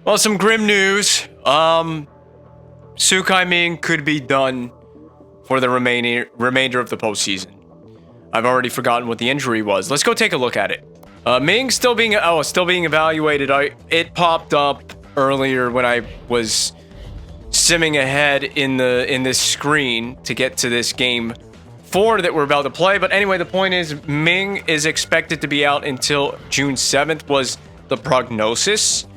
Well, some grim news. Sukai Ming could be done for the remainder of the postseason. I've already forgotten what the injury was. Let's go take a look at it. Ming still being evaluated. It popped up earlier when I was simming ahead in this screen to get to this game 4 that we're about to play. But anyway, the point is Ming is expected to be out until June 7th was the prognosis.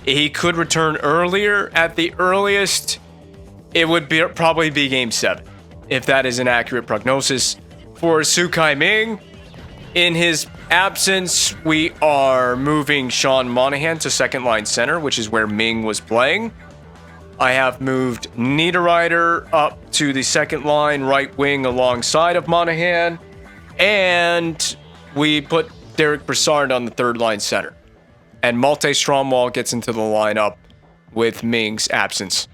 He could return earlier. At the earliest, it would probably be Game 7, if that is an accurate prognosis for Sukai Ming. In his absence, we are moving Sean Monahan to second-line center, which is where Ming was playing. I have moved Niederreiter up to the second-line right wing alongside of Monahan, and we put Derek Brassard on the third-line center. And Malte Stromwall gets into the lineup with Ming's absence.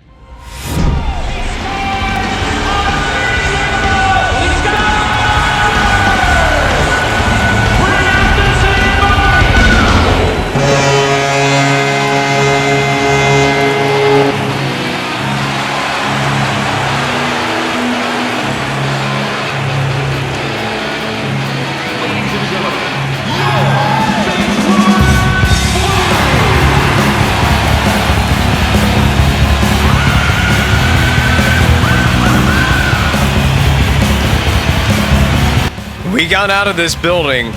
We got out of this building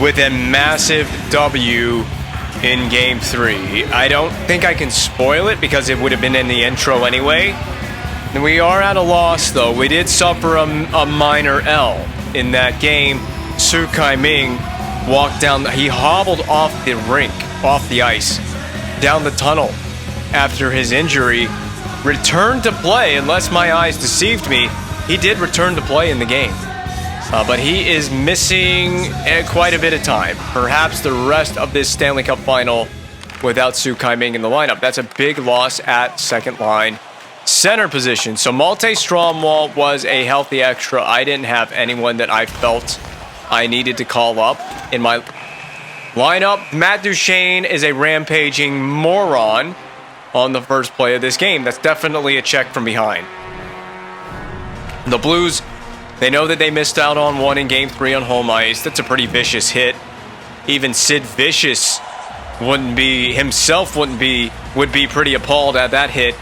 with a massive W in Game 3. I don't think I can spoil it because it would have been in the intro anyway. We are at a loss, though. We did suffer a minor L in that game. Sukai Ming walked down. He hobbled off the rink, off the ice, down the tunnel after his injury. Returned to play, unless my eyes deceived me. He did return to play in the game. But he is missing quite a bit of time. Perhaps the rest of this Stanley Cup final without Sukai Ming in the lineup. That's a big loss at second line center position. So Malte Stromwall was a healthy extra. I didn't have anyone that I felt I needed to call up in my lineup. Matt Duchene is a rampaging moron on the first play of this game. That's definitely a check from behind. The Blues, they know that they missed out on one in Game 3 on home ice. That's a pretty vicious hit. Even Sid Vicious would be pretty appalled at that hit.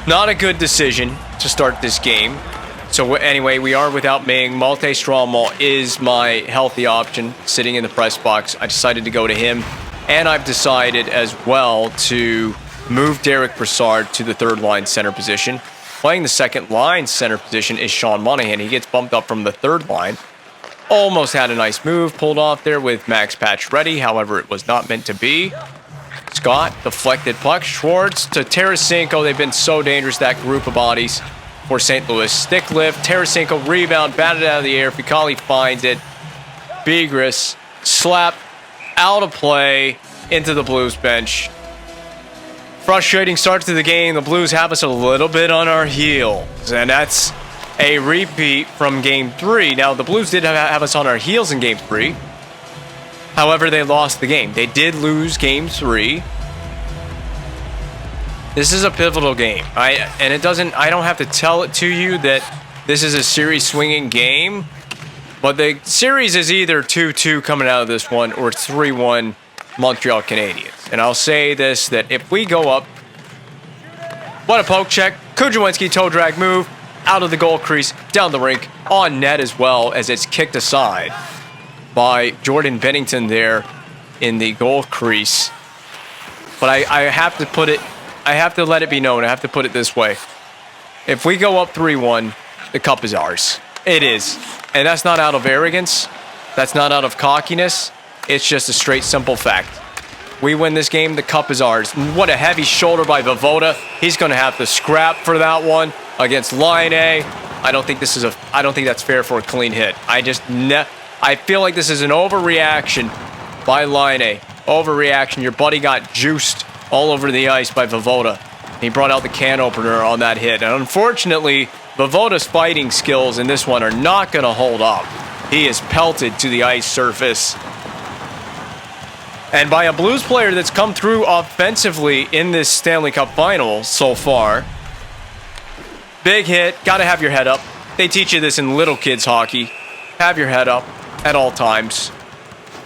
Not a good decision to start this game. So anyway, we are without Ming. Malte Stromwall is my healthy option sitting in the press box. I decided to go to him. And I've decided as well to move Derek Brassard to the third line center position. Playing the second line center position is Sean Monahan. He gets bumped up from the third line. Almost had a nice move pulled off there with Max Pacioretty. However, it was not meant to be. Scott deflected puck. Schwartz to Tarasenko. They've been so dangerous, that group of bodies for St. Louis. Stick lift. Tarasenko rebound. Batted out of the air. Ficali finds it. Begris slapped out of play into the Blues bench. Frustrating start to the game. The Blues have us a little bit on our heels, and that's a repeat from Game 3. Now, the Blues did have us on our heels in Game 3. However, they lost the game. They did lose Game 3. This is a pivotal game. I don't have to tell it to you that this is a series swinging game, but the series is either 2-2 coming out of this one or 3-1 Montreal Canadiens. And I'll say this, that if we go up, what a poke check, Kudrwinski toe drag move, out of the goal crease, down the rink, on net as well as it's kicked aside by Jordan Bennington there in the goal crease. But I have to put it, I have to let it be known, I have to put it this way. If we go up 3-1, the cup is ours. It is. And that's not out of arrogance. That's not out of cockiness. It's just a straight, simple fact. We win this game, the cup is ours. What a heavy shoulder by Voivoda. He's going to have to scrap for that one against Line A. I don't think that's fair for a clean hit. I feel like this is an overreaction by Line A. Overreaction. Your buddy got juiced all over the ice by Voivoda. He brought out the can opener on that hit. And unfortunately, Voivoda's fighting skills in this one are not going to hold up. He is pelted to the ice surface. And by a Blues player that's come through offensively in this Stanley Cup final so far. Big hit, gotta have your head up. They teach you this in little kids hockey. Have your head up at all times.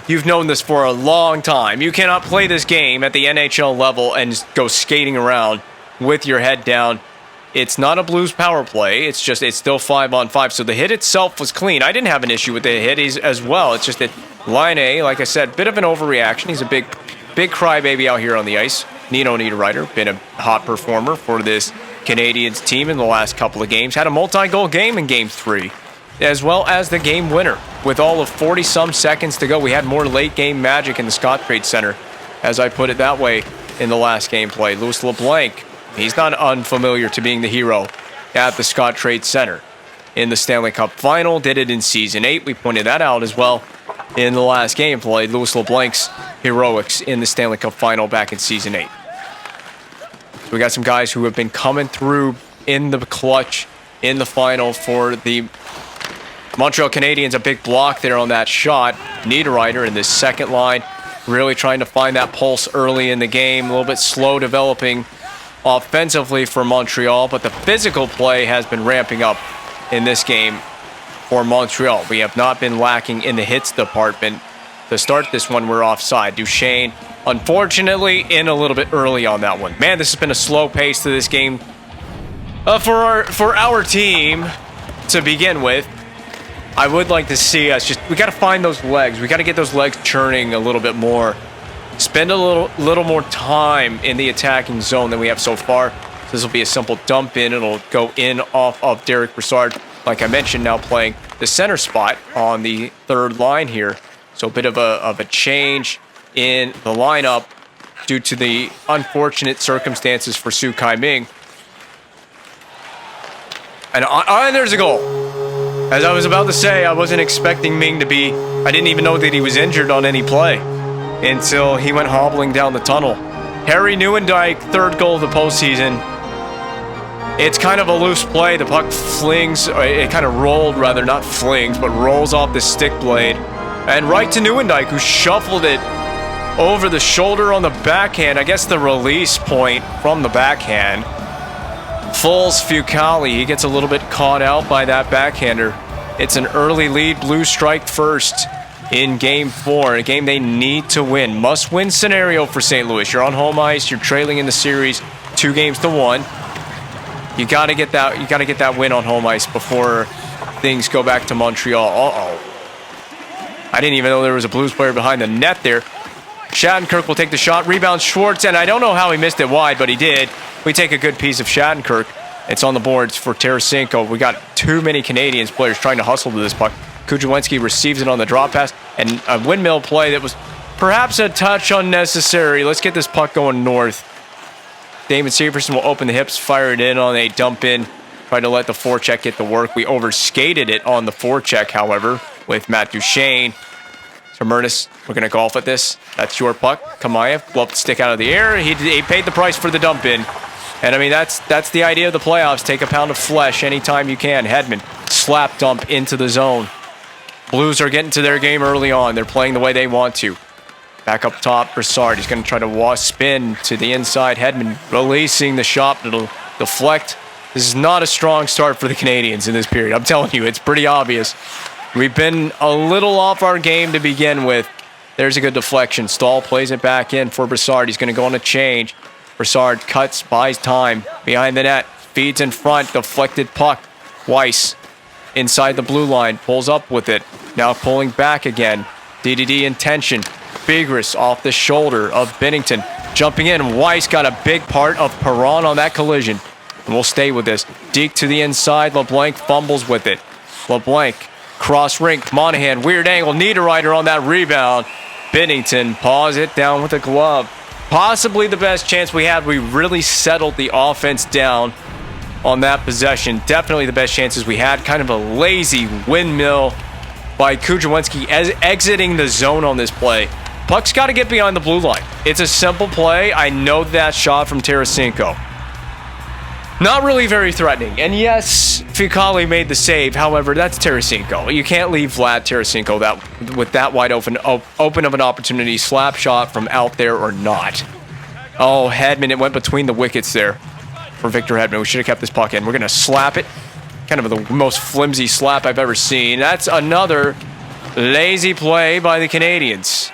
You've known this for a long time. You cannot play this game at the NHL level and go skating around with your head down. It's not a Blues power play. It's still 5-on-5. So the hit itself was clean. I didn't have an issue with the hit as well. It's just that line A, like I said, bit of an overreaction. He's a big crybaby out here on the ice. Nino Niederreiter, been a hot performer for this Canadiens team in the last couple of games. Had a multi-goal game in Game 3, as well as the game winner. With all of 40-some seconds to go, we had more late-game magic in the Scott Trade Center, as I put it that way, in the last game play. Louis LeBlanc, he's not unfamiliar to being the hero at the Scott Trade Center. In the Stanley Cup final, did it in Season 8. We pointed that out as well in the last game play. Louis LeBlanc's heroics in the Stanley Cup final back in Season 8. So we got some guys who have been coming through in the clutch in the final for the Montreal Canadiens. A big block there on that shot. Niederreiter in this second line, really trying to find that pulse early in the game. A little bit slow developing offensively for Montreal, but the physical play has been ramping up in this game for Montreal. We have not been lacking in the hits department. To start this one, we're offside. Duchesne, unfortunately, in a little bit early on that one. Man, this has been a slow pace to this game for our team to begin with. I would like to see us we got to find those legs. We got to get those legs churning a little bit more. Spend a little more time in the attacking zone than we have so far. This will be a simple dump in. It'll go in off of Derek Brassard. Like I mentioned, now playing the center spot on the third line here. So a bit of a change in the lineup due to the unfortunate circumstances for Su Kai Ming. And there's a goal. As I was about to say, I wasn't expecting Ming to be... I didn't even know that he was injured on any play until he went hobbling down the tunnel. Harry Nieuwendyk, third goal of the postseason. It's kind of a loose play. The puck flings, it kind of rolled rather, not flings, but rolls off the stick blade. And right to Nieuwendyk, who shuffled it over the shoulder on the backhand. I guess the release point from the backhand. Fulls Fucali, he gets a little bit caught out by that backhander. It's an early lead. Blues strike first in Game 4, a game they need to win. Must-win scenario for St. Louis. You're on home ice. You're trailing in the series 2-1. You got to get that. You got to get that win on home ice before things go back to Montreal. I didn't even know there was a Blues player behind the net there. Shattenkirk will take the shot. Rebound Schwartz, and I don't know how he missed it wide, but he did. We take a good piece of Shattenkirk. It's on the boards for Tarasenko. We got too many Canadiens players trying to hustle to this puck. Kujawenski receives it on the drop pass, and a windmill play that was perhaps a touch unnecessary. Let's get this puck going north. Damon Severson will open the hips, fire it in on a dump in. Try to let the forecheck get the work. We overskated it on the forecheck, however, with Matt Duchesne. So Murtis, we're going to golf at this. That's your puck. Kamayev, bluffed the stick out of the air. He paid the price for the dump in. And I mean, that's the idea of the playoffs. Take a pound of flesh anytime you can. Hedman, slap dump into the zone. Blues are getting to their game early on. They're playing the way they want to. Back up top, Brassard. He's going to try to spin to the inside. Hedman releasing the shot. It'll deflect. This is not a strong start for the Canadiens in this period. I'm telling you, it's pretty obvious. We've been a little off our game to begin with. There's a good deflection. Stahl plays it back in for Brassard. He's going to go on a change. Brassard cuts, buys time. Behind the net. Feeds in front. Deflected puck. Weiss inside the blue line. Pulls up with it. Now pulling back again. DDD in tension. Bigris off the shoulder of Binnington. Jumping in. Weiss got a big part of Perron on that collision. And we'll stay with this. Deke to the inside. LeBlanc fumbles with it. LeBlanc. Cross rink. Monahan. Weird angle. Niederreiter on that rebound. Binnington paws it down with a glove. Possibly the best chance we had. We really settled the offense down on that possession. Definitely the best chances we had. Kind of a lazy windmill by Kujawenski exiting the zone on this play. Puck's got to get behind the blue line. It's a simple play. I know that shot from Tarasenko. Not really very threatening. And yes, Ficali made the save. However, that's Tarasenko. You can't leave Vlad Tarasenko with that wide open of an opportunity. Slap shot from out there or not. Oh, Hedman, it went between the wickets there for Victor Hedman. We should have kept this puck in. We're going to slap it. Kind of the most flimsy slap I've ever seen. That's another lazy play by the Canadiens.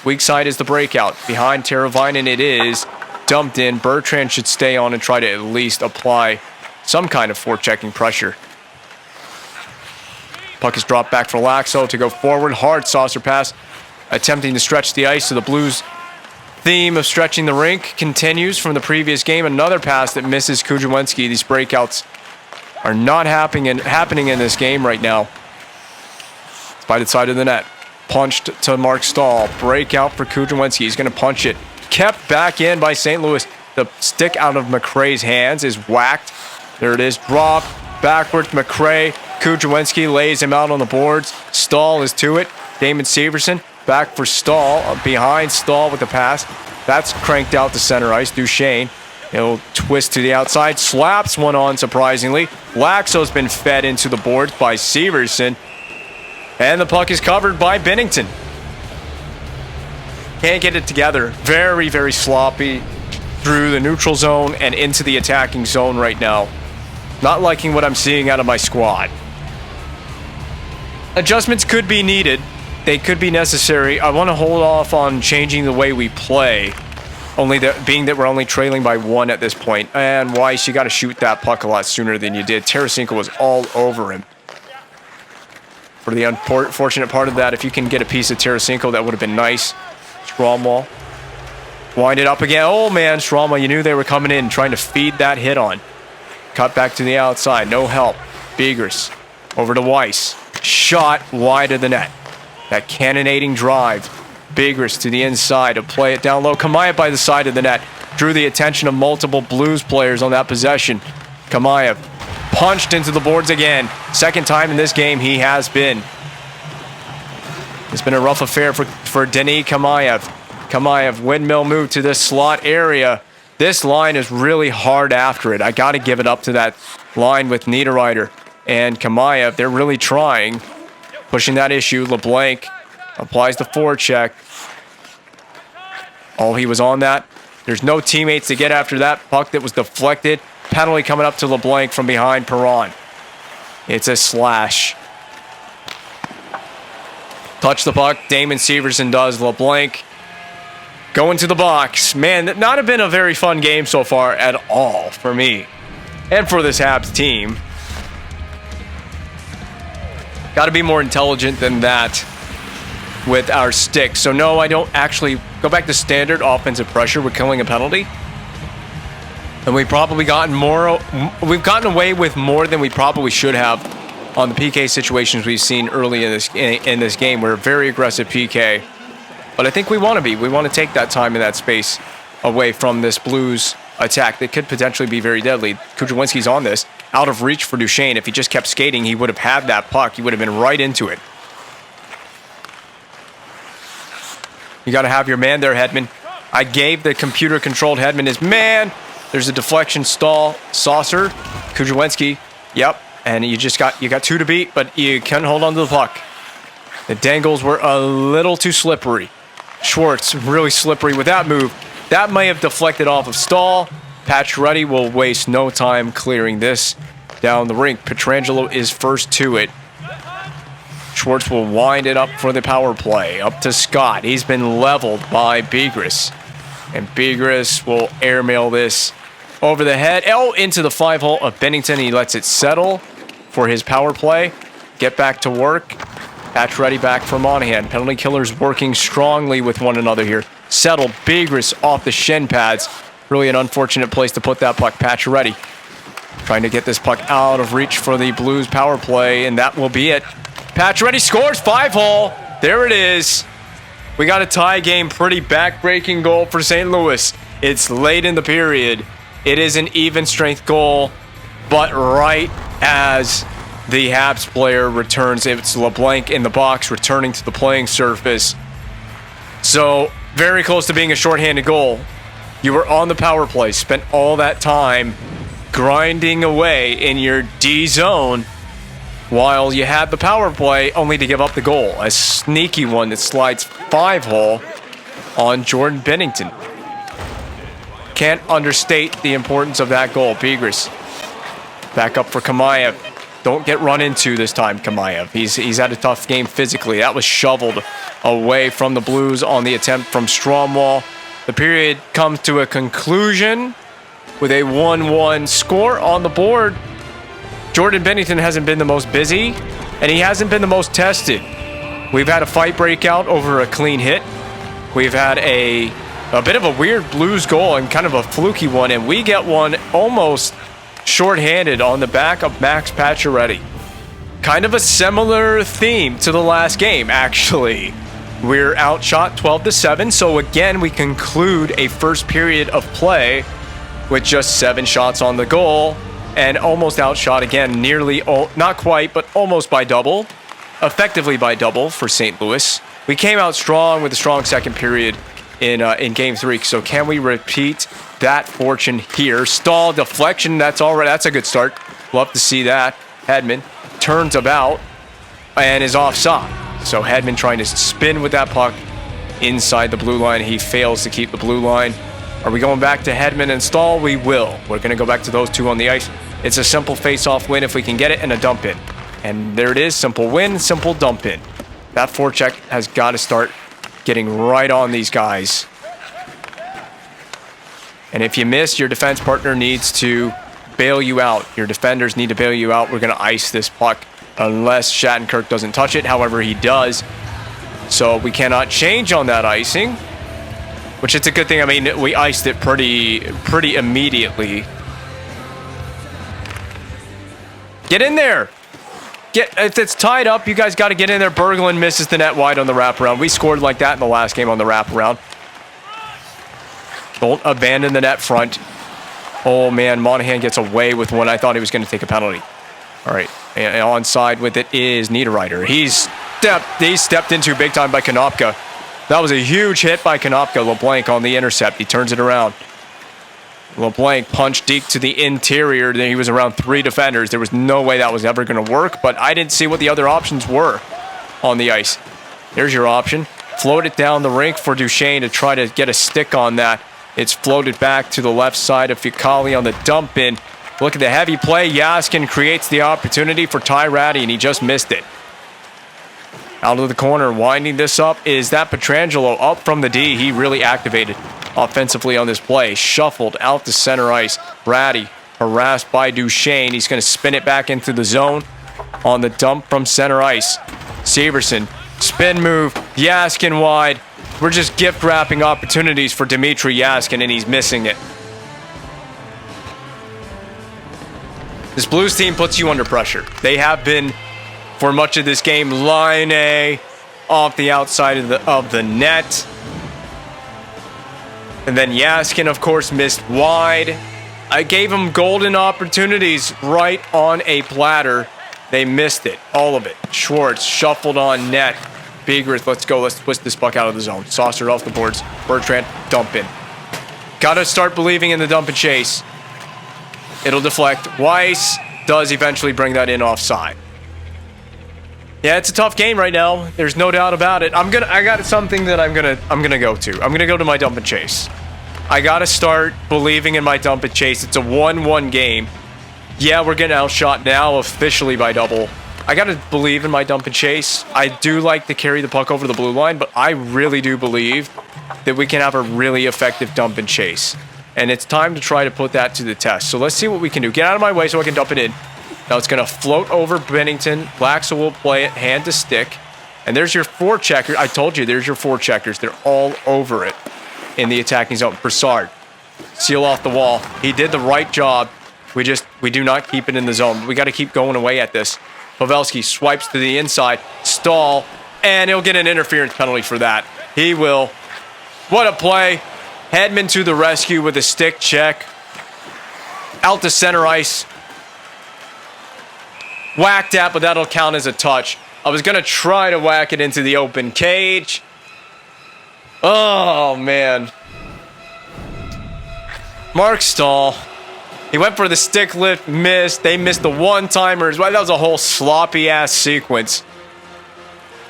Weak side is the breakout. Behind Teravainen it is. Dumped in. Bertrand should stay on and try to at least apply some kind of forechecking pressure. Puck is dropped back for Laxo to go forward. Hard saucer pass. Attempting to stretch the ice. So the Blues theme of stretching the rink continues from the previous game. Another pass that misses Kujawenski. These breakouts are not happening in this game right now. It's by the side of the net. Punched to Mark Stahl. Breakout for Kujawenski. He's going to punch it. Kept back in by St. Louis. The stick out of McRae's hands is whacked. There it is. Dropped backwards. McRae. Kujawenski lays him out on the boards. Stahl is to it. Damon Severson back for Stahl. Behind Stahl with the pass. That's cranked out to center ice. Duchesne. He'll twist to the outside. Slaps one on, surprisingly. Laxo's been fed into the boards by Severson. And the puck is covered by Binnington. Can't get it together. Very, very sloppy through the neutral zone and into the attacking zone right now. Not liking what I'm seeing out of my squad. Adjustments could be needed. They could be necessary. I want to hold off on changing the way we play. Being that we're only trailing by 1 at this point. And Weiss, you got to shoot that puck a lot sooner than you did. Tarasenko was all over him. For the unfortunate part of that, if you can get a piece of Tarasenko, that would have been nice. Stromwall. Wind it up again. Oh, man, Stromwall, you knew they were coming in, trying to feed that hit on. Cut back to the outside. No help. Begers. Over to Weiss. Shot wide of the net. That cannonading drive. Begers to the inside to play it down low. Kamayev by the side of the net. Drew the attention of multiple Blues players on that possession. Kamayev punched into the boards again. Second time in this game he has been. It's been a rough affair for Denis Kamayev. Kamayev, windmill move to this slot area. This line is really hard after it. I got to give it up to that line with Niederreiter and Kamayev. They're really trying. Pushing that issue. LeBlanc applies the forecheck. Oh, he was on that. There's no teammates to get after that puck that was deflected. Penalty coming up to LeBlanc from behind Perron. It's a slash. Touch the puck. Damon Severson does. LeBlanc going to the box. Man, that not have been a very fun game so far at all for me and for this Habs team. Got to be more intelligent than that with our stick. So no, I don't actually go back to standard offensive pressure. We're killing a penalty. And we've probably gotten more. We've gotten away with more than we probably should have on the PK situations we've seen early in this game. We're a very aggressive PK, but I think we want to be. We want to take that time and that space away from this Blues attack that could potentially be very deadly. Kujawenski's on this, out of reach for Duchesne. If he just kept skating, he would have had that puck. He would have been right into it. You got to have your man there, Hedman. I gave the computer-controlled Hedman his man. There's a deflection stall. Saucer. Kujawenski. Yep. And you got 2 to beat, but you can hold on to the puck. The dangles were a little too slippery. Schwartz really slippery with that move. That may have deflected off of Stahl. Pacioretty will waste no time clearing this down the rink. Pietrangelo is first to it. Schwartz will wind it up for the power play. Up to Scott. He's been leveled by Begris. And Begris will airmail this over the head. Oh, into the 5-hole of Binnington. He lets it settle for his power play. Get back to work. Pacioretty back for Monahan. Penalty killers working strongly with one another here. Settled. Begris off the shin pads. Really an unfortunate place to put that puck. Pacioretty trying to get this puck out of reach for the Blues power play, and that will be it. Pacioretty scores. 5-hole. There it is. We got a tie game. Pretty back-breaking goal for St. Louis. It's late in the period. It is an even strength goal, but right as the Habs player returns, it's LeBlanc in the box returning to the playing surface. So very close to being a shorthanded goal. You were on the power play, spent all that time grinding away in your D zone while you had the power play, only to give up the goal. A sneaky one that slides 5-hole on Jordan Binnington. Can't understate the importance of that goal. Pigris back up for Kamayev. Don't get run into this time, Kamayev. He's had a tough game physically. That was shoveled away from the Blues on the attempt from Stromwall. The period comes to a conclusion with a 1-1 score on the board. Jordan Binnington hasn't been the most busy, and he hasn't been the most tested. We've had a fight break out over a clean hit. We've had a bit of a weird Blues goal and kind of a fluky one, and we get one almost shorthanded on the back of Max Pacioretty. Kind of a similar theme to the last game, actually. We're outshot 12-7, so again, we conclude a first period of play with just 7 shots on the goal, and almost outshot again, nearly, not quite, but almost by double, effectively by double for St. Louis. We came out strong with a strong second period in Game 3, so can we repeat that fortune here? Stall deflection, that's a good start. Love to see that. Hedman turns about and is offside. So Hedman trying to spin with that puck inside the blue line. He fails to keep the blue line. Are we going back to Hedman and Stahl? We will. We're going to go back to those two on the ice. It's a simple face-off win if we can get it, and a dump in. And there it is. Simple win, simple dump in. That forecheck has got to start getting right on these guys. And if you miss, your defense partner needs to bail you out. Your defenders need to bail you out. We're going to ice this puck unless Shattenkirk doesn't touch it. However, he does. So we cannot change on that icing, which it's a good thing. I mean, we iced it pretty immediately. Get in there. If it's tied up, you guys got to get in there. Berglund misses the net wide on the wraparound. We scored like that in the last game on the wraparound. Don't abandon the net front. Oh, man, Monahan gets away with one. I thought he was going to take a penalty. All right, and onside with it is Niederreiter. He's stepped into big time by Konopka. That was a huge hit by Konopka. LeBlanc on the intercept. He turns it around. LeBlanc punched deep to the interior. Then he was around 3 defenders. There was no way that was ever going to work, but I didn't see what the other options were on the ice. There's your option. Float it down the rink for Duchesne to try to get a stick on that. It's floated back to the left side of Ficali on the dump in. Look at the heavy play. Jaskin creates the opportunity for Ty Ratty, and he just missed it. Out of the corner, winding this up is that Pietrangelo up from the D. He really activated offensively on this play. Shuffled out to center ice. Ratty harassed by Duchesne. He's going to spin it back into the zone on the dump from center ice. Severson, spin move. Jaskin wide. We're just gift wrapping opportunities for Dmitry Jaskin, and he's missing it. This Blues team puts you under pressure. They have been for much of this game. Line A off the outside of the net. And then Jaskin, of course, missed wide. I gave them golden opportunities right on a platter. They missed it, all of it. Schwartz shuffled on net. Biegrith, let's go. Let's twist this puck out of the zone. Saucer off the boards. Bertrand, dump in. Got to start believing in the dump and chase. It'll deflect. Weiss does eventually bring that in offside. Yeah, it's a tough game right now. There's no doubt about it. I got something that I'm gonna go to. I'm gonna go to my dump and chase. I gotta start believing in my dump and chase. It's a 1-1 game. Yeah, we're getting outshot now officially by double. I gotta believe in my dump and chase. I do like to carry the puck over the blue line, but I really do believe that we can have a really effective dump and chase. And it's time to try to put that to the test. So let's see what we can do. Get out of my way so I can dump it in. Now it's going to float over Bennington. Laxo will play it hand to stick. And there's your forechecker. I told you, there's your forecheckers. They're all over it in the attacking zone. Broussard, seal off the wall. He did the right job. We do not keep it in the zone. We got to keep going away at this. Pavelski swipes to the inside. Stall. And he'll get an interference penalty for that. He will. What a play. Hedman to the rescue with a stick check. Out to center ice. Whacked at, but that'll count as a touch. I was going to try to whack it into the open cage. Oh, man. Mark Stahl. He went for the stick lift, missed. They missed the one-timers. Well, that was a whole sloppy-ass sequence.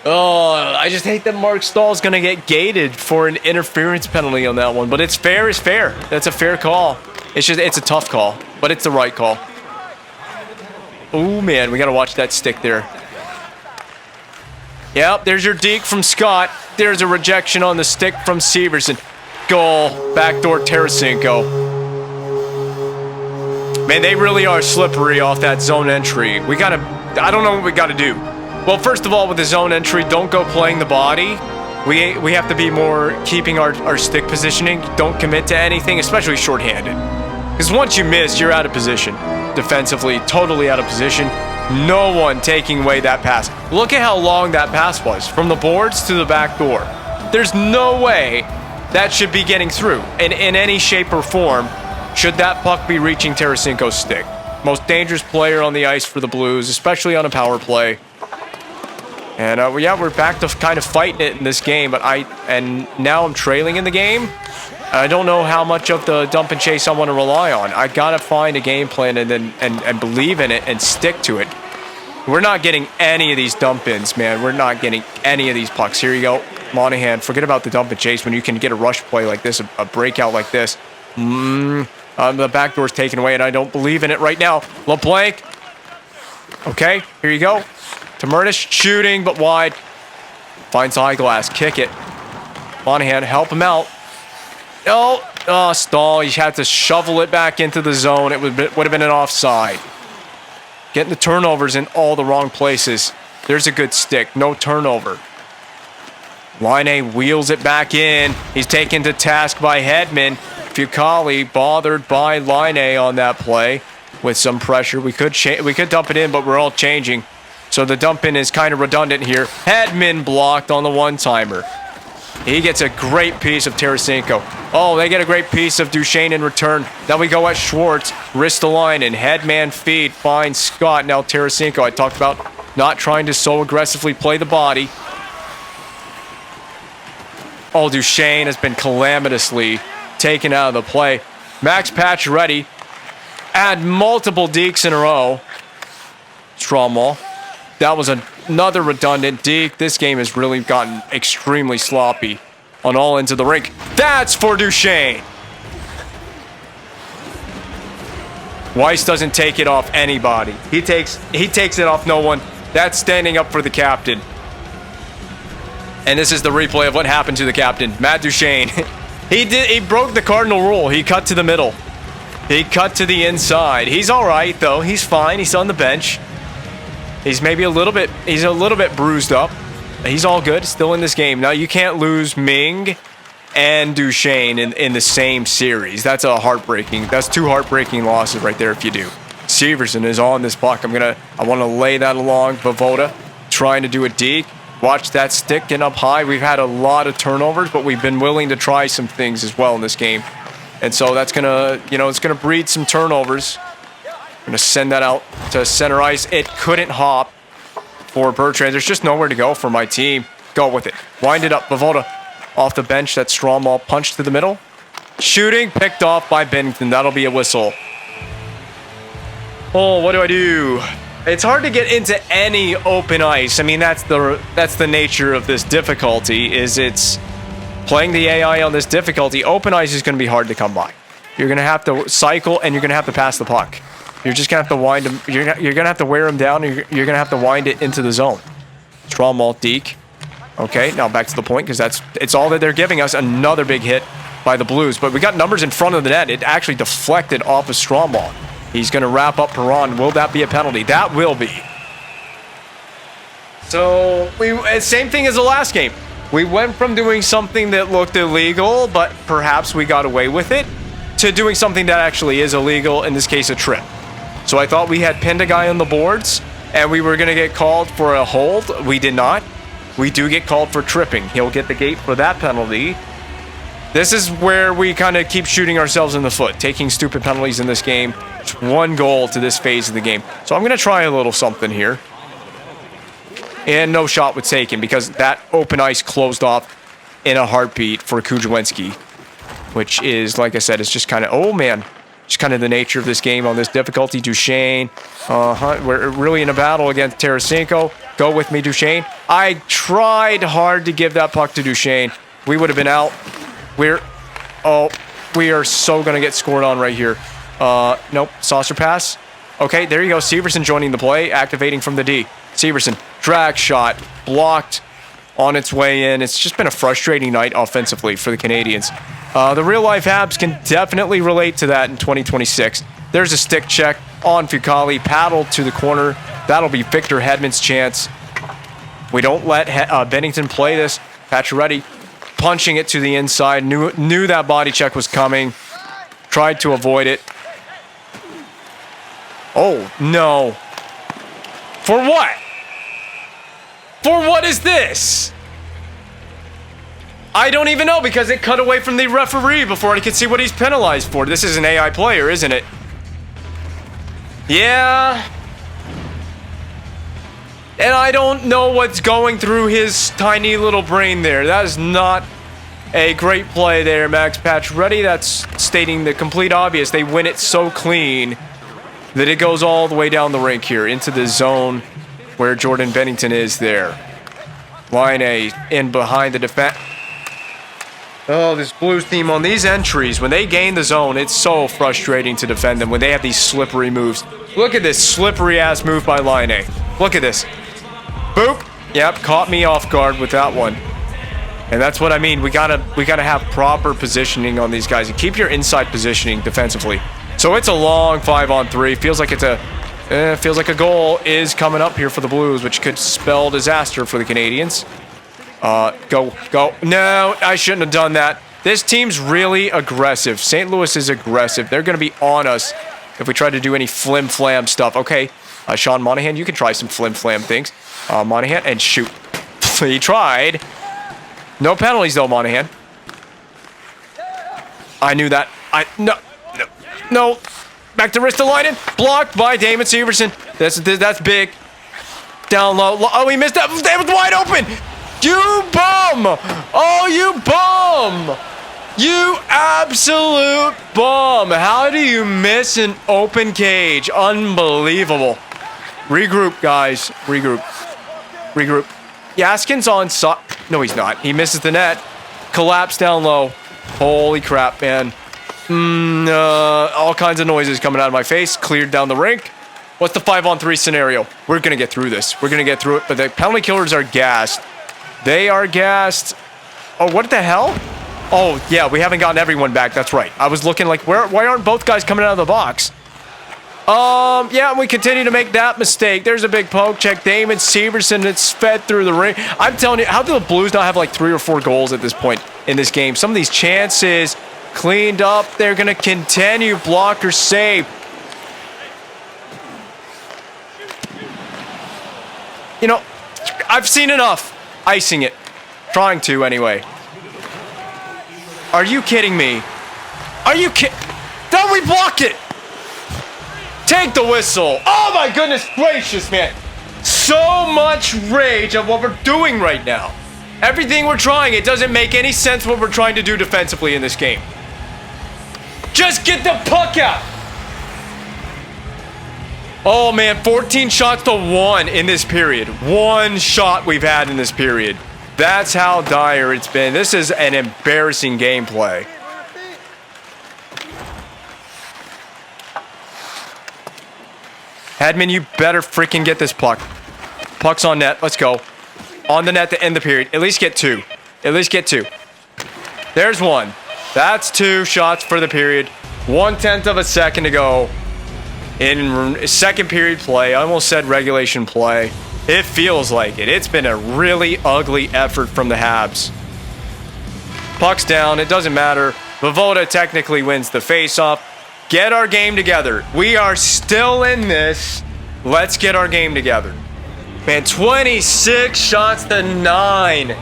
Oh, I just hate that Mark Stahl's going to get gated for an interference penalty on that one. But it's fair is fair. That's a fair call. It's a tough call, but it's the right call. Oh, man, we got to watch that stick there. Yep, there's your deke from Scott. There's a rejection on the stick from Severson. Goal. Backdoor Tarasenko. Man, they really are slippery off that zone entry. I don't know what we gotta do. Well, first of all, with the zone entry, don't go playing the body. We have to be more keeping our stick positioning. Don't commit to anything, especially shorthanded. Because once you miss, you're out of position. Defensively, totally out of position. No one taking away that pass. Look at how long that pass was, from the boards to the back door. There's no way that should be getting through in any shape or form. Should that puck be reaching Tarasenko's stick? Most dangerous player on the ice for the Blues, especially on a power play. And yeah, we're back to kind of fighting it in this game. And now I'm trailing in the game. I don't know how much of the dump and chase I want to rely on. I gotta find a game plan and believe in it and stick to it. We're not getting any of these dump ins, man. We're not getting any of these pucks. Here you go, Monahan. Forget about the dump and chase when you can get a rush play like this, a breakout like this. The back door's taken away, and I don't believe in it right now. LeBlanc. Okay, here you go. Tamernish shooting, but wide. Finds high glass. Kick it. Monahan, help him out. Oh, Stahl. You had to shovel it back into the zone. It would have been an offside. Getting the turnovers in all the wrong places. There's a good stick. No turnover. Laine wheels it back in. He's taken to task by Hedman. Fucali bothered by Laine on that play with some pressure. We could dump it in, but we're all changing. So the dump in is kind of redundant here. Hedman blocked on the one-timer. He gets a great piece of Tarasenko. Oh, they get a great piece of Duchesne in return. Now we go at Schwartz. Wrist the line and headman feed. Finds Scott. Now Tarasenko. I talked about not trying to so aggressively play the body. Oh, Duchesne has been calamitously taken out of the play. Max Pacioretty had multiple dekes in a row. Stromwall. That was another redundant deke. This game has really gotten extremely sloppy on all ends of the rink. That's for Duchesne. Weiss doesn't take it off anybody. He takes it off no one. That's standing up for the captain. And this is the replay of what happened to the captain, Matt Duchesne. He broke the cardinal rule. He cut to the middle. He cut to the inside. He's all right though. He's fine. He's on the bench. He's maybe a little bit bruised up. He's all good. Still in this game. Now you can't lose Ming and Duchesne in the same series. That's two heartbreaking losses right there if you do. Severson is on this puck. I want to lay that along. Vovoda trying to do a deke. Watch that stick getting up high. We've had a lot of turnovers, but we've been willing to try some things as well in this game. And so that's it's gonna breed some turnovers. I'm gonna send that out to center ice. It couldn't hop for Bertrand. There's just nowhere to go for my team. Go with it. Wind it up. Vovoda off the bench. That strong ball punched to the middle. Shooting picked off by Bennington. That'll be a whistle. Oh, what do I do? It's hard to get into any open ice. I mean, that's the nature of this difficulty. It's playing the AI on this difficulty. Open ice is going to be hard to come by. You're going to have to cycle, and you're going to have to pass the puck. You're just going to have to wind them. You're going to have to wear them down. And you're going to have to wind it into the zone. Strong ball, deke. Okay, now back to the point because it's all that they're giving us. Another big hit by the Blues, but we got numbers in front of the net. It actually deflected off a strong ball. He's going to wrap up Perron. Will that be a penalty? That will be. So, same thing as the last game. We went from doing something that looked illegal, but perhaps we got away with it, to doing something that actually is illegal, in this case, a trip. So I thought we had pinned a guy on the boards, and we were going to get called for a hold. We did not. We do get called for tripping. He'll get the gate for that penalty. This is where we kind of keep shooting ourselves in the foot, taking stupid penalties in this game. It's one goal to this phase of the game. So I'm going to try a little something here. And no shot was taken because that open ice closed off in a heartbeat for Kujawinski. which is, like I said, it's just kind of, oh man, just kind of the nature of this game on this difficulty. Duchesne, we're really in a battle against Tarasenko. Go with me, Duchesne. I tried hard to give that puck to Duchesne. We would have been out. We are so going to get scored on right here. Nope, saucer pass. Okay, there you go. Severson joining the play, activating from the D. Severson, drag shot, blocked on its way in. It's just been a frustrating night offensively for the Canadiens. The real-life Habs can definitely relate to that in 2026. There's a stick check on Fucali, paddled to the corner. That'll be Victor Hedman's chance. We don't let Bennington play this. Pacioretty punching it to the inside. Knew that body check was coming. Tried to avoid it. Oh, no. For what? For what is this? I don't even know because it cut away from the referee before I could see what he's penalized for. This is an AI player, isn't it? Yeah. And I don't know what's going through his tiny little brain there. That is not a great play there, Max Pacioretty. That's stating the complete obvious. They win it so clean that it goes all the way down the rink here into the zone where Jordan Bennington is there. Line A in behind the defense. Oh, this Blues team on these entries, when they gain the zone, it's so frustrating to defend them when they have these slippery moves. Look at this slippery-ass move by Line A. Look at this. Boop. Yep, caught me off guard with that one. And that's what I mean. We gotta have proper positioning on these guys and keep your inside positioning defensively. So it's a long 5-on-3. Feels like a goal is coming up here for the Blues, which could spell disaster for the Canadiens. Go. No, I shouldn't have done that. This team's really aggressive. St. Louis is aggressive. They're going to be on us if we try to do any flim-flam stuff. Okay, Sean Monahan, you can try some flim-flam things. Monahan, and shoot. He tried. No penalties, though, Monahan. I knew that. No. Back to Ristolainen. Blocked by Damon Severson. That's big. Down low. Oh, he missed that. That was wide open. You bum! Oh, you bum! You absolute bum! How do you miss an open cage? Unbelievable. Regroup, guys. Regroup. Yaskin's on side. No, he's not. He misses the net. Collapse down low. Holy crap, man. All kinds of noises coming out of my face. Cleared down the rink. What's the 5-on-3 scenario? We're going to get through this. We're going to get through it. But the penalty killers are gassed. They are gassed. Oh, what the hell? Oh, yeah, we haven't gotten everyone back. That's right. I was looking like, why aren't both guys coming out of the box? Yeah, we continue to make that mistake. There's a big poke check. Damon Severson, it's fed through the ring. I'm telling you, how do the Blues not have like 3 or 4 goals at this point in this game? Some of these chances cleaned up. They're going to continue. Blocker save. You know, I've seen enough. Icing it. Trying to, anyway. Are you kidding me? Are you kidding? Don't we block it? Take the whistle. Oh my goodness gracious, man. So much rage of what we're doing right now. Everything we're trying, it doesn't make any sense what we're trying to do defensively in this game. Just get the puck out. Oh man, 14 shots to 1 in this period. 1 shot we've had in this period. That's how dire it's been. This is an embarrassing gameplay. Hedman, you better freaking get this puck. Puck's on net. Let's go. On the net to end the period. At least get 2. At least get 2. There's 1. That's 2 shots for the period. 1/10 of a second to go. In second period play, I almost said regulation play. It feels like it. It's been a really ugly effort from the Habs. Puck's down. It doesn't matter. Vovoda technically wins the faceoff. Get our game together. We are still in this. Let's get our game together. Man, 26 shots to 9.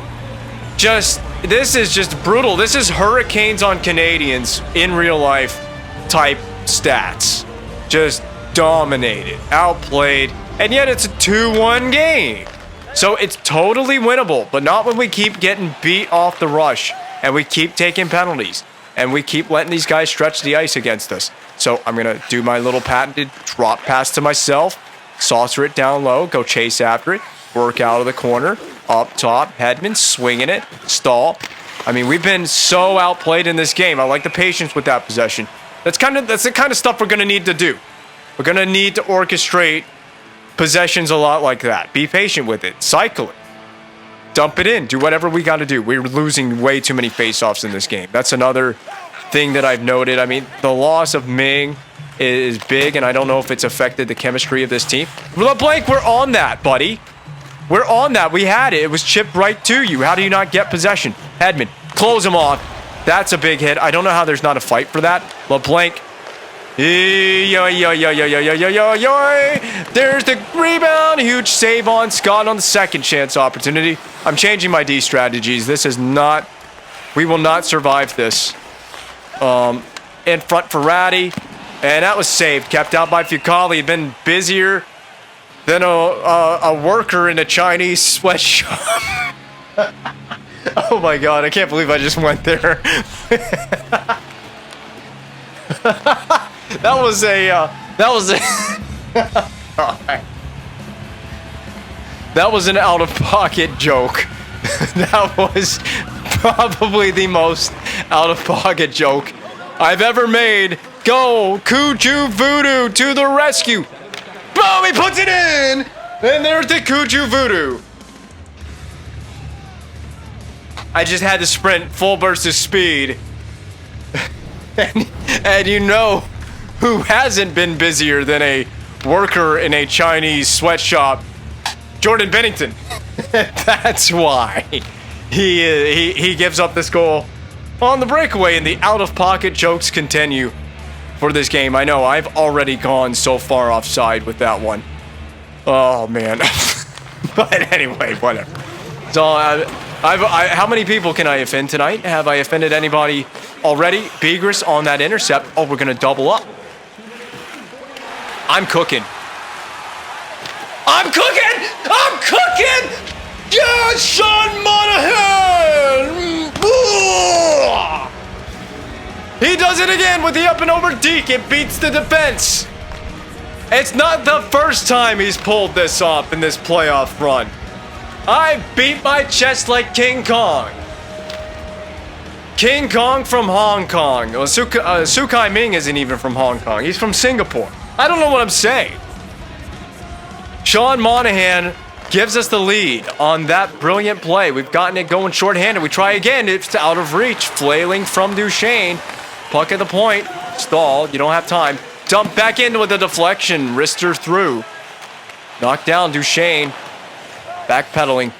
This is just brutal. This is Hurricanes on Canadiens in real life type stats. Just dominated, outplayed, and yet it's a 2-1 game. So it's totally winnable, but not when we keep getting beat off the rush and we keep taking penalties. and we keep letting these guys stretch the ice against us. So I'm going to do my little patented drop pass to myself, saucer it down low, go chase after it, work out of the corner, up top, Hedman swinging it, stall. I mean, we've been so outplayed in this game. I like the patience with that possession. That's the kind of stuff we're going to need to do. We're going to need to orchestrate possessions a lot like that. Be patient with it. Cycle it. Dump it in. Do whatever we got to do. We're losing way too many faceoffs in this game. That's another thing that I've noted. I mean, the loss of Ming is big, and I don't know if it's affected the chemistry of this team. LeBlanc, we're on that, buddy. We're on that. We had it. It was chipped right to you. How do you not get possession? Hedman, close him off. That's a big hit. I don't know how there's not a fight for that. LeBlanc. There's the rebound. Huge save on Scott on the second chance opportunity. I'm changing my D strategies. This is not... We will not survive this. In front for Ratty. And that was saved. Kept out by Fucali. He'd been busier than a worker in a Chinese sweatshop. Oh my god, I can't believe I just went there. That was a that was an out-of-pocket joke. That was probably the most out-of-pocket joke I've ever made. Go, Kuju Voodoo to the rescue. Boom, he puts it in! And there's the Kuju Voodoo. I just had to sprint full burst of speed. and you know who hasn't been busier than a worker in a Chinese sweatshop? Jordan Bennington. That's why he gives up this goal on the breakaway, and the out-of-pocket jokes continue for this game. I know I've already gone so far offside with that one. Oh man. But anyway, whatever. So how many people can I offend tonight? Have I offended anybody already? Begris on that intercept. Oh, we're gonna double up. I'm cooking. I'm cooking! I'm cooking! Yes, Sean Monahan! He does it again with the up and over deke. It beats the defense. It's not the first time he's pulled this off in this playoff run. I beat my chest like King Kong. King Kong from Hong Kong. Well, Sukai Ming isn't even from Hong Kong. He's from Singapore. I don't know what I'm saying. Sean Monahan gives us the lead on that brilliant play. We've gotten it going shorthanded. We try again. It's out of reach. Flailing from Duchesne. Puck at the point. Stall. You don't have time. Dump back in with a deflection. Wrister through. Knocked down Duchesne. Backpedaling.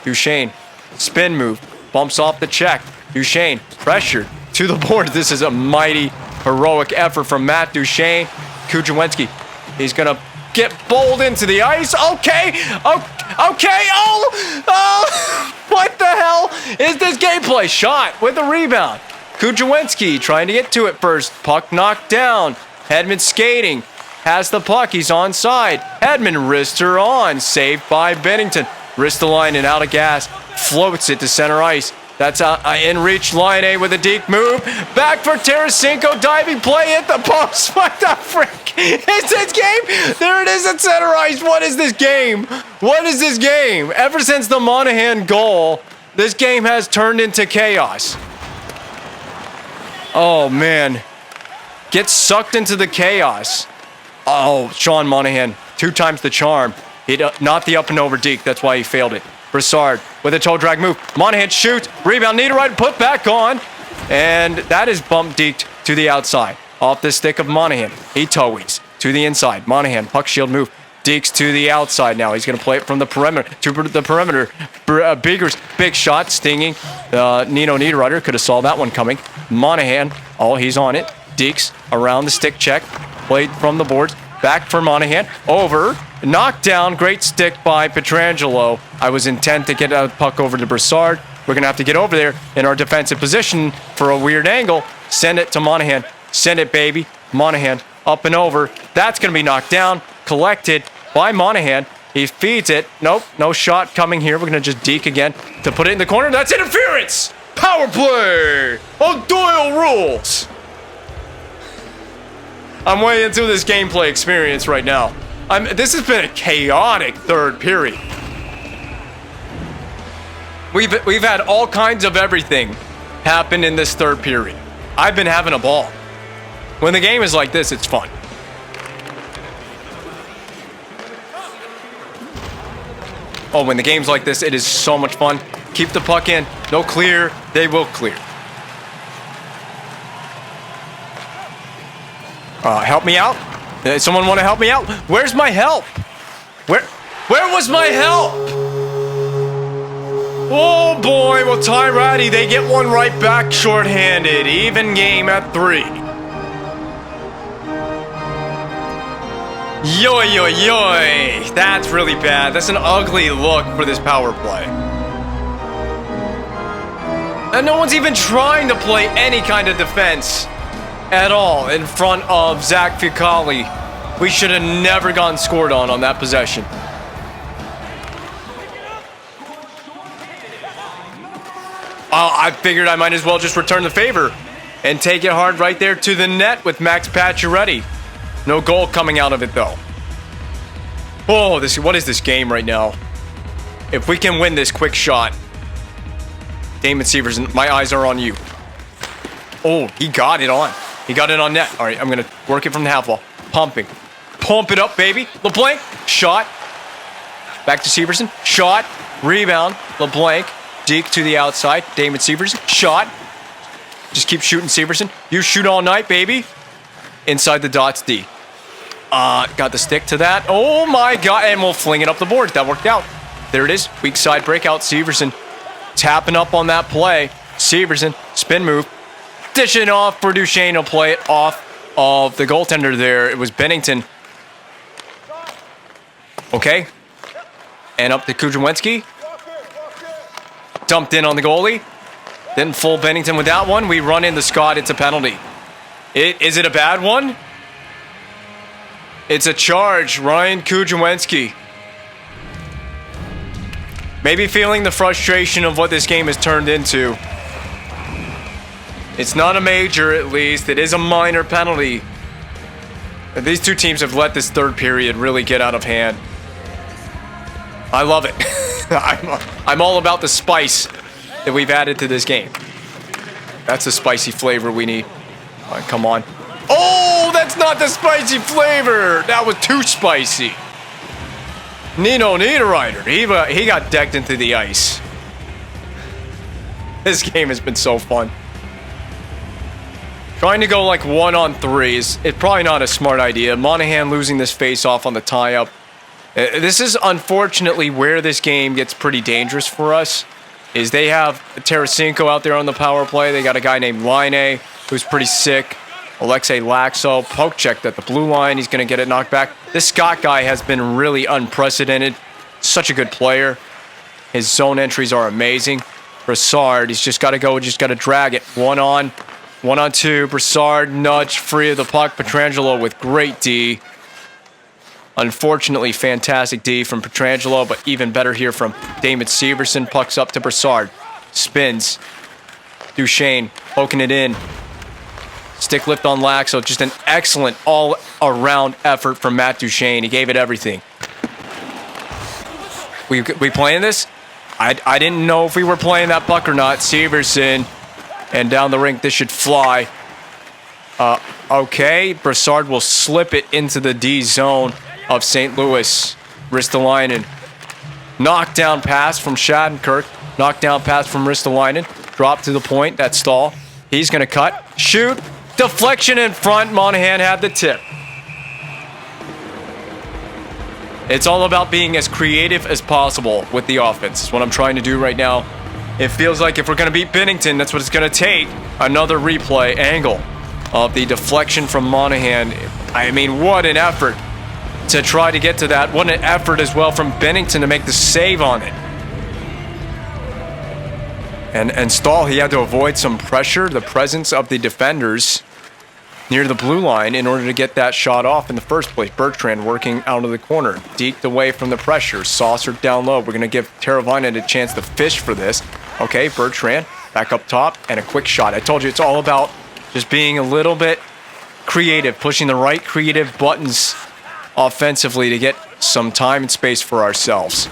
Duchesne. Spin move. Bumps off the check. Duchesne. Pressured to the board. This is a mighty, heroic effort from Matt Duchesne. Kujawenski. He's going to get bowled into the ice. Okay. Okay. Oh. What the hell is this gameplay? Shot with a rebound. Kujawenski trying to get to it first. Puck knocked down. Hedman skating. Has the puck. He's onside. Hedman wrister on. Saved by Bennington. Wrist the line and out of gas. Floats it to center ice. That's in reach. Line A with a deep move. Back for Tarasenko. Diving play at the post. What the frick is this game? There it is at center ice. What is this game? What is this game? Ever since the Monahan goal, this game has turned into chaos. Oh, man. Gets sucked into the chaos. Oh, Sean Monahan. 2 times the charm. Not the up and over deke. That's why he failed it. Broussard with a toe drag move. Monahan shoots. Rebound. Niederreiter put back on. And that is bump deked to the outside. Off the stick of Monahan. He towies to the inside. Monahan. Puck shield move. Dekes to the outside now. He's going to play it from the perimeter. To the perimeter. Biggers. Big shot. Stinging. Nino Niederreiter could have saw that one coming. Monahan. Oh, he's on it. Dekes around the stick check. Played from the boards. Back for Monahan. Over. Knocked down. Great stick by Pietrangelo. I was intent to get a puck over to Broussard. We're going to have to get over there in our defensive position for a weird angle. Send it to Monahan. Send it, baby. Monahan up and over. That's going to be knocked down. Collected by Monahan. He feeds it. Nope. No shot coming here. We're going to just deke again to put it in the corner. That's interference. Power play! O'Doyle rules! I'm way into this gameplay experience right now. This has been a chaotic third period. We've had all kinds of everything happen in this third period. I've been having a ball. When the game is like this, it's fun. Oh, when the game's like this, it is so much fun. Keep the puck in. No clear. They will clear. Help me out. Someone want to help me out? Where's my help? Where was my help? Oh boy, well Ty Ratty, they get one right back shorthanded. Even game at 3. Yoy, yoy, yoy. That's really bad. That's an ugly look for this power play. And no one's even trying to play any kind of defense at all in front of Zach Ficali. We should have never gotten scored on that possession. I figured I might as well just return the favor and take it hard right there to the net with Max Pacioretty. No goal coming out of it, though. Oh, what is this game right now? If we can win this quick shot. Damon Severson, my eyes are on you. Oh, he got it on. He got it on net. All right, I'm going to work it from the half wall. Pumping. Pump it up, baby. LeBlanc. Shot. Back to Severson. Shot. Rebound. LeBlanc. Deke to the outside. Damon Severson. Shot. Just keep shooting, Severson. You shoot all night, baby. Inside the dots, D. Got the stick to that. Oh, my God. And we'll fling it up the board. That worked out. There it is. Weak side breakout. Severson tapping up on that play. Severson. Spin move. Dishing off for Duchesne. He'll play it off of the goaltender there. It was Bennington. Okay. And up to Kuzhawinski. Dumped in on the goalie. Then full Bennington with that one. We run into Scott. It's a penalty. Is it a bad one? It's a charge. Ryan Kuzhawinski. Maybe feeling the frustration of what this game has turned into. It's not a major, at least. It is a minor penalty. These two teams have let this third period really get out of hand. I love it. I'm all about the spice that we've added to this game. That's the spicy flavor we need. All right, come on. Oh, that's not the spicy flavor. That was too spicy. Nino Niederreiter. He got decked into the ice. This game has been so fun. Trying to go like 1-on-3 is probably not a smart idea. Monahan losing this face-off on the tie-up. This is unfortunately where this game gets pretty dangerous for us. Is they have Tarasenko out there on the power play. They got a guy named Line, who's pretty sick. Alexei Laxo, poke checked at the blue line. He's going to get it knocked back. This Scott guy has been really unprecedented. Such a good player. His zone entries are amazing. Brassard, he's just got to go, just got to drag it. 1-on-2. Brassard, nudge, free of the puck. Pietrangelo with great D. Unfortunately, fantastic D from Pietrangelo, but even better here from Damon Severson. Pucks up to Brassard. Spins. Duchesne poking it in. Stick lift on Laxo. Just an excellent all-around effort from Matt Duchesne. He gave it everything. We playing this? I didn't know if we were playing that puck or not. Severson. And down the rink, this should fly. Okay. Brassard will slip it into the D zone of St. Louis. Ristolainen. Knockdown pass from Shattenkirk. Knockdown pass from Ristolainen. Drop to the point. That's Stahl. He's going to cut. Shoot. Deflection in front. Monahan had the tip. It's all about being as creative as possible with the offense. That's what I'm trying to do right now. It feels like if we're going to beat Bennington, that's what it's going to take. Another replay angle of the deflection from Monahan. I mean, what an effort to try to get to that. What an effort as well from Bennington to make the save on it. And Stahl, he had to avoid some pressure, the presence of the defenders near the blue line in order to get that shot off in the first place. Bertrand working out of the corner. Deked away from the pressure. Saucered down low. We're going to give Teravainen a chance to fish for this. Okay, Bertrand back up top, and a quick shot. I told you it's all about just being a little bit creative, pushing the right creative buttons offensively to get some time and space for ourselves.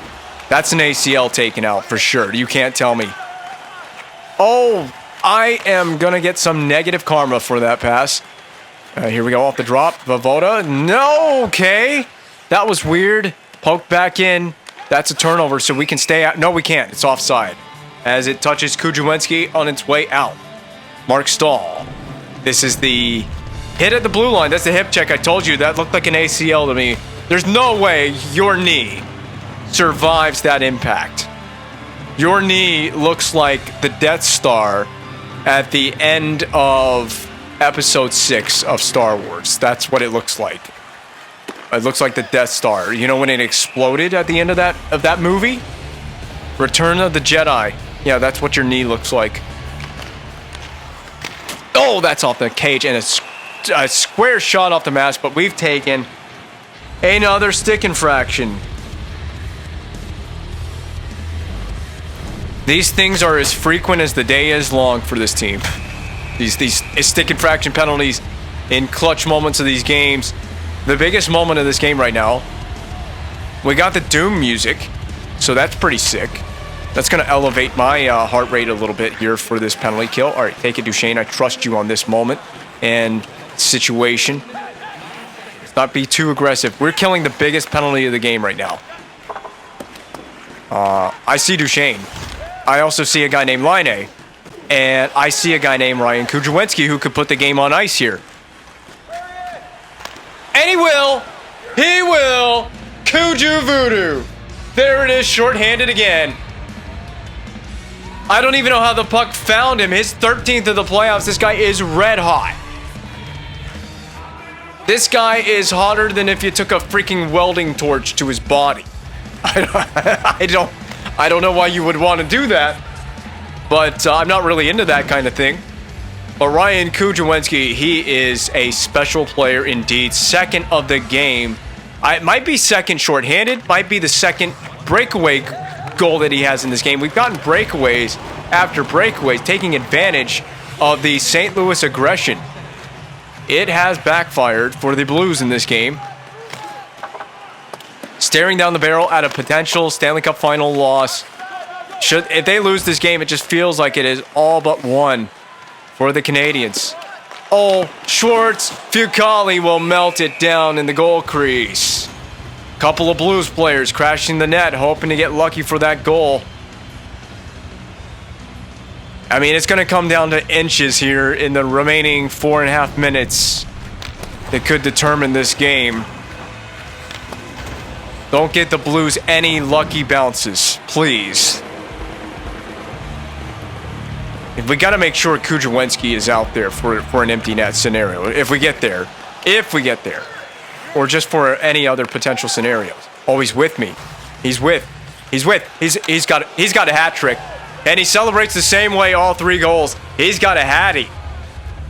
That's an ACL taken out for sure. You can't tell me. Oh, I am going to get some negative karma for that pass. Here we go off the drop. Vavoda. No, okay. That was weird. Poke back in. That's a turnover, so we can stay out. No, we can't. It's offside. As it touches Kudrwinski on its way out. Mark Stahl. This is the hit at the blue line. That's the hip check. I told you that looked like an ACL to me. There's no way your knee survives that impact. Your knee looks like the Death Star at the end of Episode 6 of Star Wars. That's what it looks like. It looks like the Death Star. You know when it exploded at the end of that movie? Return of the Jedi. Yeah, that's what your knee looks like. Oh, that's off the cage, and a square shot off the mask, but we've taken another stick infraction. These things are as frequent as the day is long for this team. These stick infraction penalties in clutch moments of these games. The biggest moment of this game right now, we got the Doom music, so that's pretty sick. That's going to elevate my heart rate a little bit here for this penalty kill. All right, take it, Duchesne. I trust you on this moment and situation. Let's not be too aggressive. We're killing the biggest penalty of the game right now. I see Duchesne. I also see a guy named Line, and I see a guy named Ryan Kudrwinski who could put the game on ice here. And he will! He will! Kuju Voodoo! There it is, shorthanded again. I don't even know how the puck found him. His 13th of the playoffs. This guy is red hot. This guy is hotter than if you took a freaking welding torch to his body. I don't know why you would want to do that, but I'm not really into that kind of thing. But Ryan Kudrwinski, he is a special player indeed. Second of the game. It might be second shorthanded, might be the second breakaway goal that he has in this game. We've gotten breakaways after breakaways, taking advantage of the St. Louis aggression. It has backfired for the Blues in this game. Staring down the barrel at a potential Stanley Cup final loss. If they lose this game, it just feels like it is all but won for the Canadiens. Oh, Schwartz, Fucali will melt it down in the goal crease. Couple of Blues players crashing the net, hoping to get lucky for that goal. I mean, it's going to come down to inches here in the remaining 4.5 minutes that could determine this game. Don't get the Blues any lucky bounces, please. If we got to make sure Kudrwinski is out there for an empty net scenario. If we get there. Or just for any other potential scenarios. Oh, he's with me. He's got a hat trick. And he celebrates the same way all 3 goals. He's got a hattie.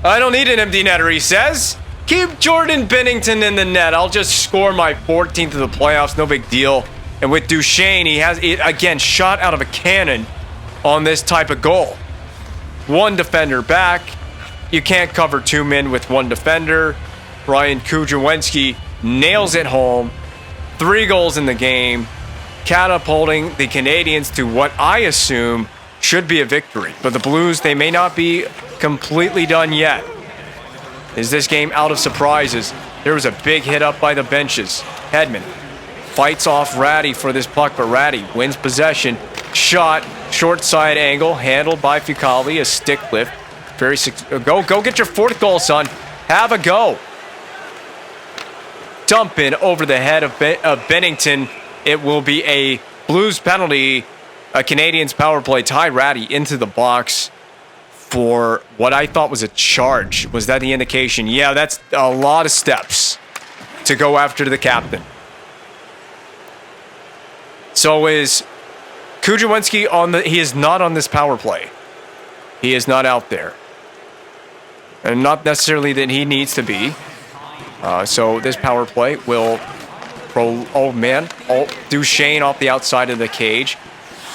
I don't need an empty netter, he says. Keep Jordan Binnington in the net. I'll just score my 14th of the playoffs. No big deal. And with Duchesne, he has, again, shot out of a cannon on this type of goal. 1 defender back. You can't cover 2 men with 1 defender. Ryan Kudrwinski nails it home. 3 goals in the game. Catapulting the Canadiens to what I assume should be a victory. But the Blues, they may not be completely done yet. Is this game out of surprises? There was a big hit up by the benches. Hedman fights off Ratty for this puck, but Ratty wins possession. Shot, short side angle, handled by Fucali, a stick lift. Go get your 4th goal, son. Have a go. Dump in over the head of Binnington. It will be a Blues penalty. A Canadiens power play. Tie Ratty into the box for what I thought was a charge. Was that the indication? Yeah, that's a lot of steps to go after the captain. So is Kudrwinski on the... He is not on this power play. He is not out there. And not necessarily that he needs to be. So this power play will... Oh, man. Oh, Duchesne off the outside of the cage.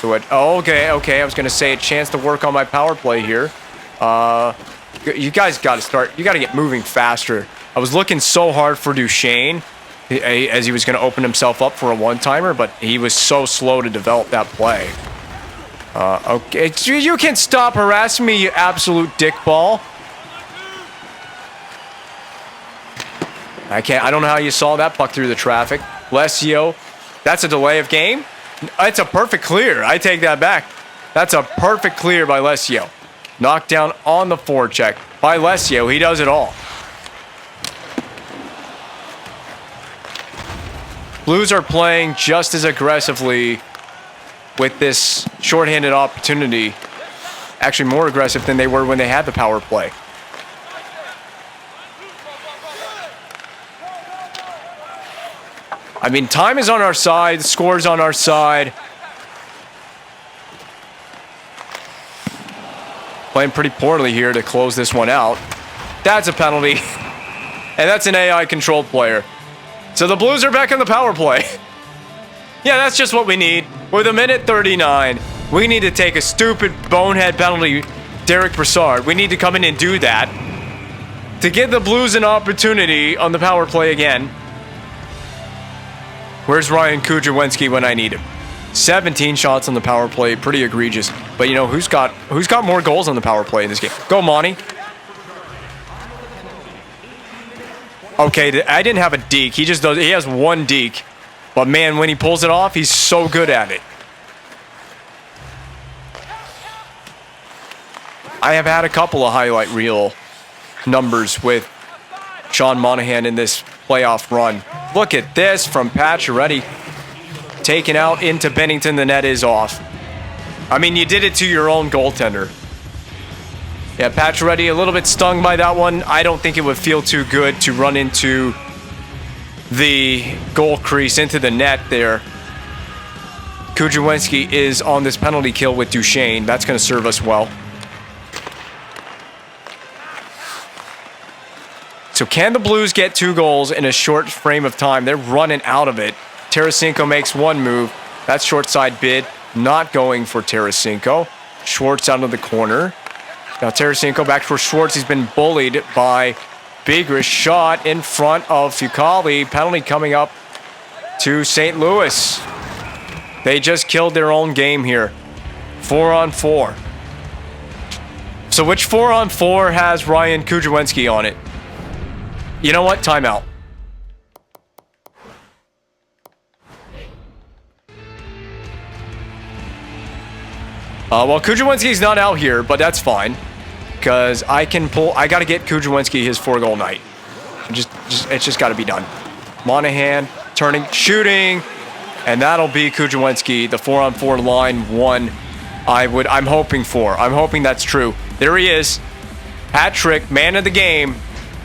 So okay. I was going to say a chance to work on my power play here. You guys got to start. You got to get moving faster. I was looking so hard for Duchesne as he was going to open himself up for a one-timer, but he was so slow to develop that play. Okay, you can stop harassing me, you absolute dickball. I don't know how you saw that puck through the traffic. Lesio, that's a delay of game. It's a perfect clear. I take that back. That's a perfect clear by Lesio. Knocked down on the forecheck by Lesio. He does it all. Blues are playing just as aggressively with this shorthanded opportunity. Actually more aggressive than they were when they had the power play. I mean, time is on our side, score's on our side. Playing pretty poorly here to close this one out. That's a penalty. And that's an AI-controlled player. So the Blues are back on the power play. Yeah, that's just what we need. With a minute 39, we need to take a stupid bonehead penalty, Derek Brassard. We need to come in and do that to give the Blues an opportunity on the power play again. Where's Ryan Kujawenski when I need him? 17 shots on the power play, pretty egregious. But you know, who's got more goals on the power play in this game? Go, Monty. Okay, I didn't have a deke. He has one deke. But man, when he pulls it off, he's so good at it. I have had a couple of highlight reel numbers with Sean Monahan in this playoff run. Look at this from Pacioretty. Taken out into Bennington. The net is off. I mean, you did it to your own goaltender. Yeah, Pacioretty a little bit stung by that one. I don't think it would feel too good to run into the goal crease, into the net there. Kujawenski is on this penalty kill with Duchesne. That's going to serve us well. So can the Blues get 2 goals in a short frame of time? They're running out of it. Tarasenko makes one move. That's short side bid. Not going for Tarasenko. Schwartz out of the corner. Now Tarasenko back for Schwartz. He's been bullied by Bigrish. Shot in front of Fucali. Penalty coming up to St. Louis. They just killed their own game here. 4-on-4. So which 4-on-4 has Ryan Kujawenski on it? You know what? Timeout. Well, Kujawenski's not out here, but that's fine. Because I got to get Kujawenski his 4-goal night. It's just got to be done. Monahan turning, shooting. And that'll be Kujawenski, the 4-on-4 line 1 I'm hoping for. I'm hoping that's true. There he is. Hat trick, man of the game.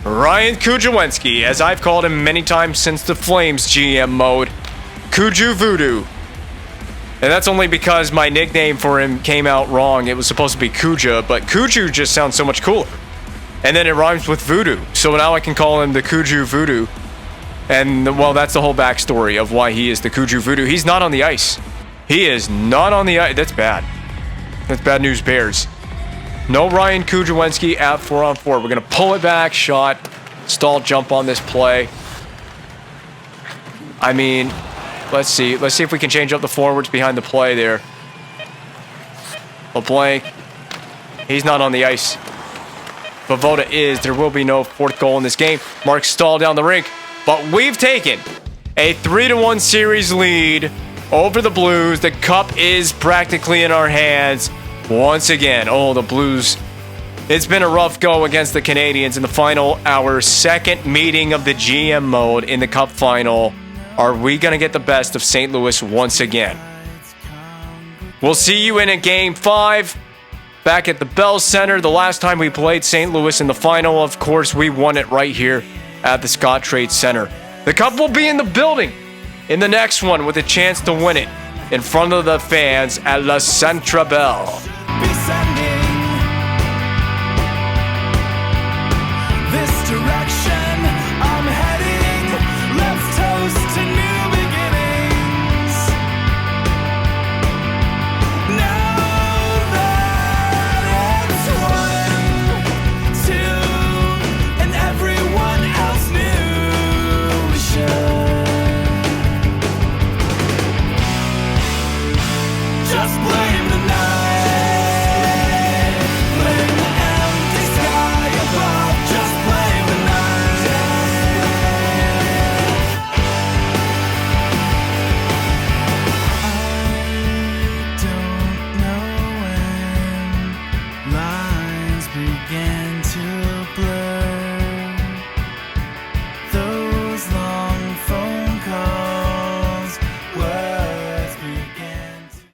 Ryan Kujawenski, as I've called him many times since the Flames GM mode. Kuju Voodoo. And that's only because my nickname for him came out wrong. It was supposed to be Kuja, but Kuju just sounds so much cooler. And then it rhymes with Voodoo. So now I can call him the Kuju Voodoo. And, well, that's the whole backstory of why he is the Kuju Voodoo. He's not on the ice. He is not on the ice. That's bad. That's bad news, Bears. No Ryan Kujawenski at 4-on-4. We're going to pull it back. Shot. Stall jump on this play. I mean, let's see. Let's see if we can change up the forwards behind the play there. LeBlanc. He's not on the ice. Voda is. There will be no 4th goal in this game. Mark Stahl down the rink. But we've taken a 3-1 series lead over the Blues. The cup is practically in our hands once again. Oh, the Blues. It's been a rough go against the Canadiens in the final hour. 2nd meeting of the GM mode in the cup final. Are we going to get the best of St. Louis once again? We'll see you in a Game 5 back at the Bell Center. The last time we played St. Louis in the final, of course, we won it right here at the Scott Trade Center. The cup will be in the building in the next one with a chance to win it in front of the fans at La Centra Bell.